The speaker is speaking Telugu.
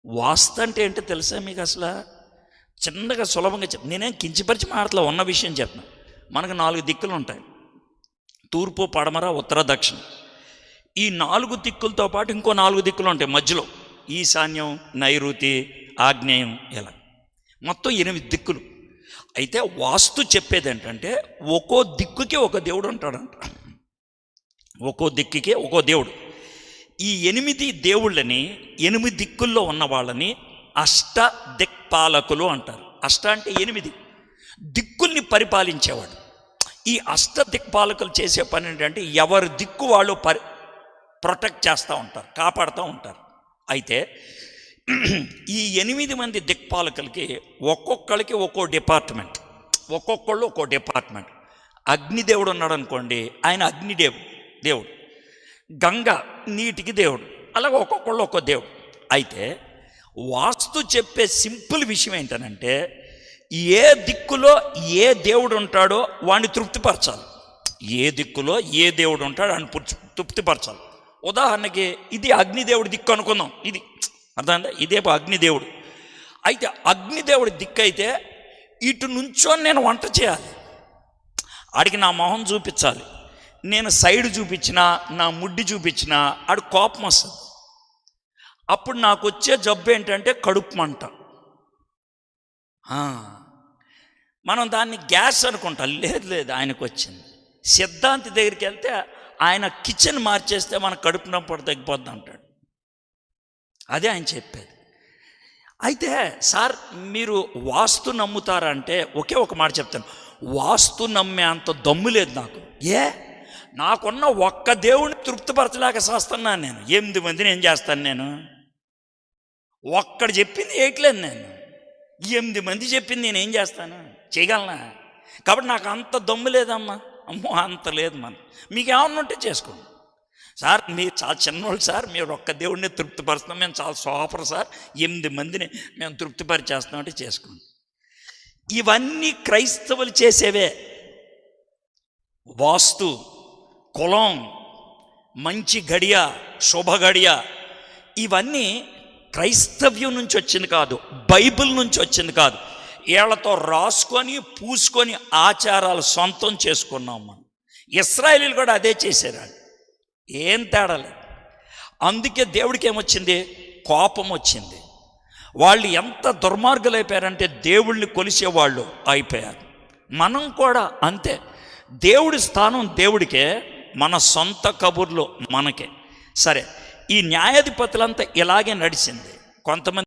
వాస్తు అంటే ఏంటో తెలుసా మీకు? అసలు చిన్నగా సులభంగా నేనేం కించిపరిచి మాటలో ఉన్న విషయం చెప్పను. మనకు 4 దిక్కులు ఉంటాయి: తూర్పు, పడమర, ఉత్తర, దక్షిణం. ఈ 4 దిక్కులతో పాటు ఇంకో 4 దిక్కులు ఉంటాయి మధ్యలో: ఈశాన్యం, నైరుతి, ఆగ్నేయం, ఇలా మొత్తం 8 దిక్కులు. అయితే వాస్తు చెప్పేది ఏంటంటే ఒక్కో దిక్కుకి ఒక దేవుడు ఉంటాడంట. ఒక్కో దిక్కుకి ఒక్కో దేవుడు. ఈ 8 దేవుళ్ళని, 8 దిక్కుల్లో ఉన్న వాళ్ళని అష్ట దిక్పాలకులు అంటారు. అష్ట అంటే 8 దిక్కుల్ని పరిపాలించేవాడు. ఈ అష్ట దిక్పాలకులు చేసే పని ఏంటంటే ఎవరి దిక్కు వాళ్ళు ప్రొటెక్ట్ చేస్తూ ఉంటారు, కాపాడుతూ ఉంటారు. అయితే ఈ 8 మంది దిక్పాలకులకి ఒక్కొక్కరికి ఒక్కో డిపార్ట్మెంట్, ఒక్కొక్కళ్ళు ఒక్కో డిపార్ట్మెంట్. అగ్నిదేవుడు ఉన్నాడు అనుకోండి, ఆయన దేవుడు. గంగ నీటికి దేవుడు. అలాగే ఒక్కొక్కళ్ళు ఒక్కో దేవుడు. అయితే వాస్తు చెప్పే సింపుల్ విషయం ఏంటనంటే ఏ దిక్కులో ఏ దేవుడు ఉంటాడో వాడిని తృప్తిపరచాలి. ఏ దిక్కులో ఏ దేవుడు ఉంటాడో వాడిని తృప్తిపరచాలి. ఉదాహరణకి ఇది అగ్నిదేవుడి దిక్కు అనుకుందాం. ఇది అర్థమైందా? ఇదే అగ్నిదేవుడు. అయితే అగ్నిదేవుడి దిక్కు అయితే ఇటు నుంచో నేను వంట చేయాలి, ఆడికి నా మొహం చూపించాలి. నేను సైడ్ చూపించినా, నా ముడ్డి చూపించినా ఆడు కోపం వస్తుంది. అప్పుడు నాకు వచ్చే జబ్బు ఏంటంటే కడుపు మంట. మనం దాన్ని గ్యాస్ అనుకుంటాం. లేదు, ఆయనకు వచ్చింది. సిద్ధాంతి దగ్గరికి వెళ్తే ఆయన కిచెన్ మార్చేస్తే మన కడుపు నొప్పి తగ్గిపోద్ది అంటాడు. అదే ఆయన చెప్పేది. అయితే సార్ మీరు వాస్తు నమ్ముతారంటే ఒకే ఒక మాట చెప్తాను, వాస్తు నమ్మే అంత దమ్ము లేదు నాకు. నాకున్న ఒక్క దేవుడిని తృప్తిపరచలేక చేస్తున్నాను నేను. 8 మందిని ఏం చేస్తాను నేను? ఒక్కడు చెప్పింది వేయట్లేదు నేను. 8 మంది చెప్పింది నేను ఏం చేస్తాను? చేయగలనా? కాబట్టి నాకు అంత దమ్ము లేదమ్మా. అమ్మో అంత లేదు. మీకు ఏమన్నా ఉంటే చేసుకోండి సార్. మీరు చాలా చిన్నోళ్ళు సార్, మీరు ఒక్క దేవుడిని తృప్తిపరుస్తున్నాం, మేము చాలా సూపర్ సార్, 8 మందిని మేము తృప్తిపరిచేస్తున్నామంటే చేసుకోండి. ఇవన్నీ క్రైస్తవులు చేసేవే. వాస్తు, కులం, మంచి గడియ, శుభ గడియ, ఇవన్నీ క్రైస్తవ్యం నుంచి వచ్చింది కాదు, బైబిల్ నుంచి వచ్చింది కాదు. వీళ్ళతో రాసుకొని పూసుకొని ఆచారాలు సొంతం చేసుకున్నాం మనం. ఇశ్రాయేలీలు కూడా అదే చేశారు. ఏం తేడా లేదు. అందుకే దేవుడికి ఏమొచ్చింది? కోపం వచ్చింది. వాళ్ళు ఎంత దుర్మార్గులు అయిపోయారంటే దేవుళ్ళని కొలిసేవాళ్ళు అయిపోయారు. మనం కూడా అంతే. దేవుడి స్థానం దేవుడికే, మన సొంత కబుర్లు మనకే. సరే, ఈ న్యాయాధిపతులంతా ఇలాగే నడిచింది. కొంతమంది